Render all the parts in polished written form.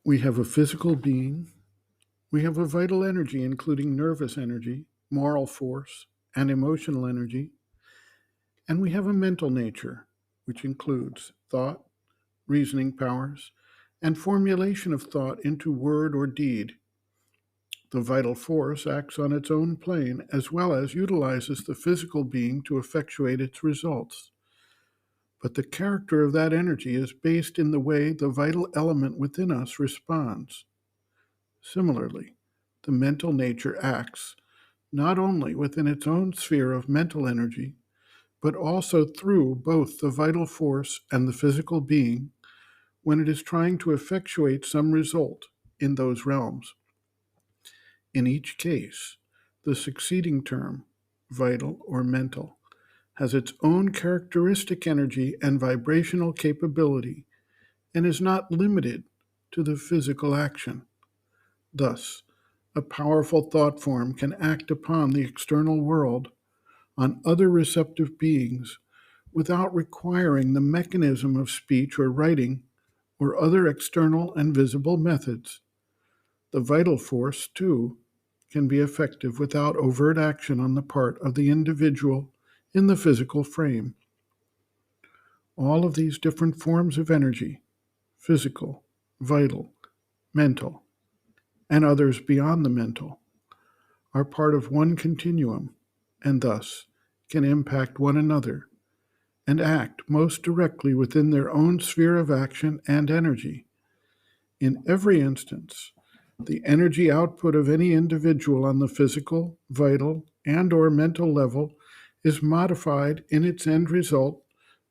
We have a physical being, we have a vital energy, including nervous energy, moral force, and emotional energy, and we have a mental nature, which includes thought, reasoning powers, and formulation of thought into word or deed. The vital force acts on its own plane as well as utilizes the physical being to effectuate its results. But the character of that energy is based in the way the vital element within us responds. Similarly, the mental nature acts not only within its own sphere of mental energy, but also through both the vital force and the physical being when it is trying to effectuate some result in those realms. In each case, the succeeding term, vital or mental, has its own characteristic energy and vibrational capability and is not limited to the physical action. Thus, a powerful thought form can act upon the external world, on other receptive beings, without requiring the mechanism of speech or writing or other external and visible methods. The vital force, too, can be effective without overt action on the part of the individual in the physical frame. All of these different forms of energy, physical, vital, mental, and others beyond the mental, are part of one continuum and thus can impact one another and act most directly within their own sphere of action and energy. In every instance, the energy output of any individual on the physical, vital, and or mental level is modified in its end result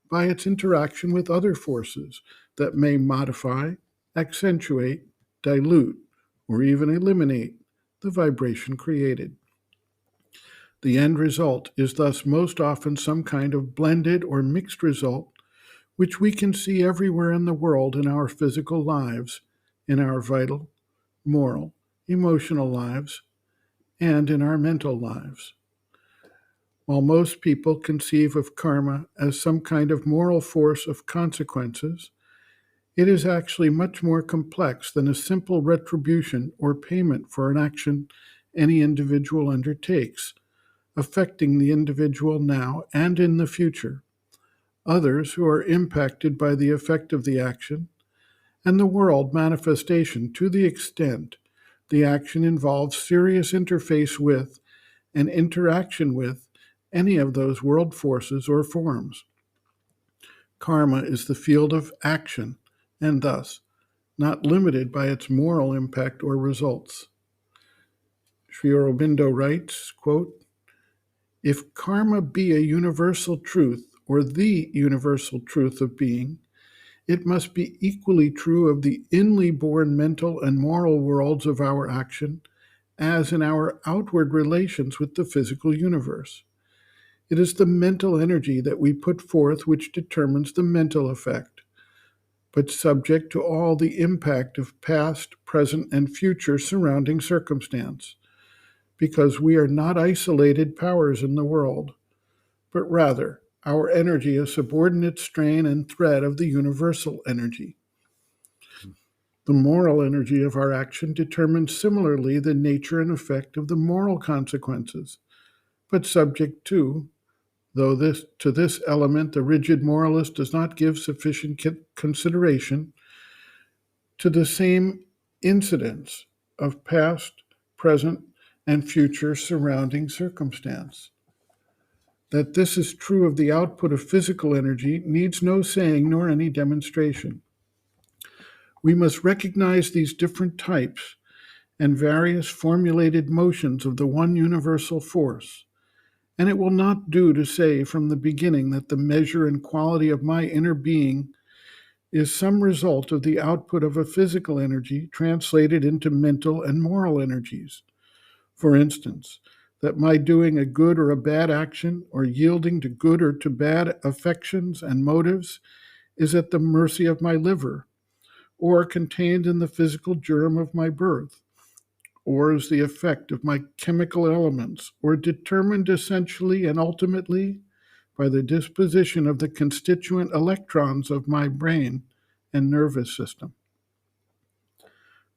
by its interaction with other forces that may modify, accentuate, dilute, or even eliminate the vibration created. The end result is thus most often some kind of blended or mixed result, which we can see everywhere in the world in our physical lives, in our vital, moral, emotional lives, and in our mental lives. While most people conceive of karma as some kind of moral force of consequences, it is actually much more complex than a simple retribution or payment for an action any individual undertakes, affecting the individual now and in the future, others who are impacted by the effect of the action, and the world manifestation to the extent the action involves serious interface with and interaction with any of those world forces or forms. Karma is the field of action and thus not limited by its moral impact or results. Sri Aurobindo writes, quote, "If karma be a universal truth or the universal truth of being, it must be equally true of the inly born mental and moral worlds of our action as in our outward relations with the physical universe. It is the mental energy that we put forth which determines the mental effect, but subject to all the impact of past, present, and future surrounding circumstance, because we are not isolated powers in the world, but rather our energy a subordinate strain and thread of the universal energy. The moral energy of our action determines similarly the nature and effect of the moral consequences, but subject to, though to this element the rigid moralist does not give sufficient consideration, to the same incidence of past, present, and future surrounding circumstance. That this is true of the output of physical energy needs no saying nor any demonstration. We must recognize these different types and various formulated motions of the one universal force, and it will not do to say from the beginning that the measure and quality of my inner being is some result of the output of a physical energy translated into mental and moral energies. For instance, that my doing a good or a bad action or yielding to good or to bad affections and motives is at the mercy of my liver, or contained in the physical germ of my birth, or is the effect of my chemical elements, or determined essentially and ultimately by the disposition of the constituent electrons of my brain and nervous system.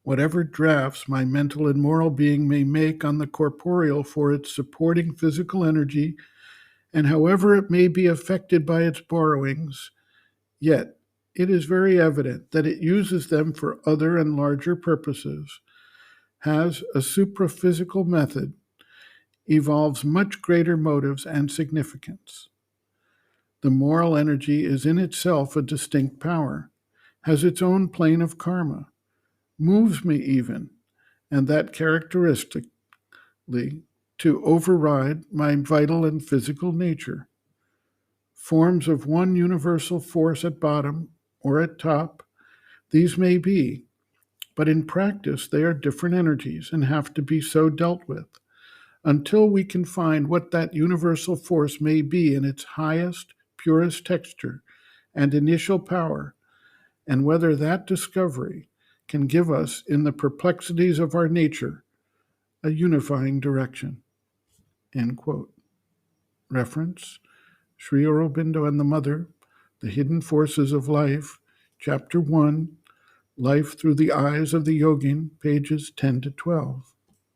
whatever drafts my mental and moral being may make on the corporeal for its supporting physical energy, and however it may be affected by its borrowings, yet it is very evident that it uses them for other and larger purposes, has a supraphysical method, evolves much greater motives and significance. The moral energy is in itself a distinct power, has its own plane of karma, moves me even, and that characteristically to override my vital and physical nature. Forms of one universal force at bottom or at top, these may be, but in practice they are different energies and have to be so dealt with. Until we can find what that universal force may be in its highest, purest texture and initial power, and whether that discovery can give us, in the perplexities of our nature, a unifying direction. End quote. Reference Sri Aurobindo and the Mother, The Hidden Forces of Life, Chapter 1, Life Through the Eyes of the Yogin, pages 10 to 12.